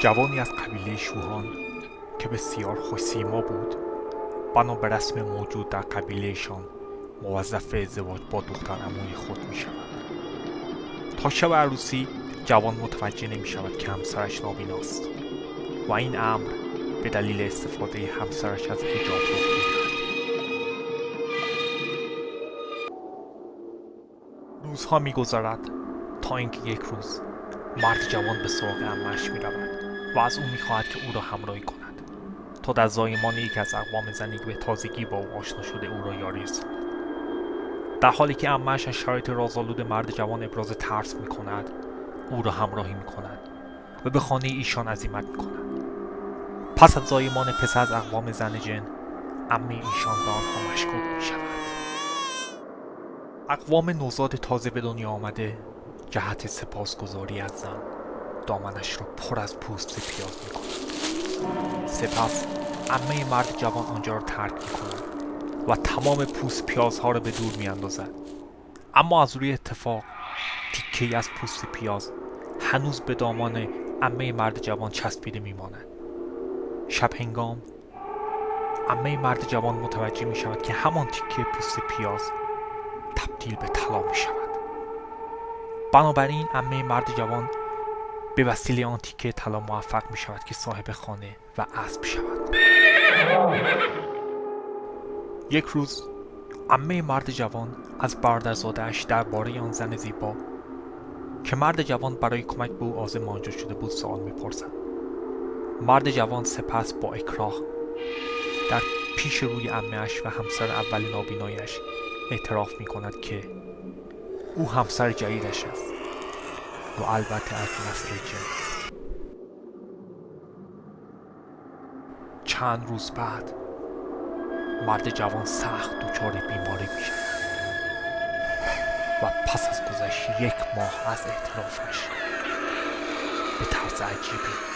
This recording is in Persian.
جوانی از قبیله شوهان که بسیار خوش‌سیما بود بنا به رسم موجود در قبیلهشان موظف ازدواج با دختر عموی خود می شود. تا شب عروسی جوان متوجه نمی شود که همسرش نابیناست و این امر به دلیل استفاده همسرش از حجاب رخ می‌دهد. روزها می‌گذرد تا اینکه یک روز مرد جوان به سراغ عمه‌اش می‌رود و از او می‌خواهد که او را همراهی کند تا در زایمان یکی از اقوام زنی که به تازگی با او آشنا شده او را یاری رساند. در حالی که عمه‌اش از شرایط رازآلود مرد جوان ابراز ترس می‌کند، او را همراهی می‌کند و به خانه ایشان عزیمت می‌کند. پس از زایمان پسر از اقوام زن جن، عمه ایشان به آنها مشکوک می‌شود. اقوام نوزاد تازه به دنیا آمده جهت سپاسگزاری از زن دامنش را پر از پوست پیاز می‌کند. سپس عمه مرد جوان آنجا را ترک می‌کند و تمام پوست پیازها را به دور می‌اندازد. اما از روی اتفاق تیکه‌ای از پوست پیاز هنوز به دامان عمه مرد جوان چسبیده می‌ماند. شب هنگام عمه مرد جوان متوجه می شود که همان تیکه پوست پیاز تبدیل به طلا می شود. بنابراین عمه مرد جوان به وسیله آن تیکه طلا موفق می شود که صاحب خانه و اسب شود. یک روز عمه مرد جوان از برادرزاده‌اش درباره آن زن زیبا که مرد جوان برای کمک به او عازم آنجا شده بود سوال می پرسد. مرد جوان سپس با اکراه در پیش روی عمه‌اش و همسر اول نابینایش اعتراف می کند که او همسر جدیدش است و البته از نسل جن است. چند روز بعد مرد جوان سخت دچار بیماری می شود و پس از گذشت 1 ماه از اعترافش به طرز عجیبی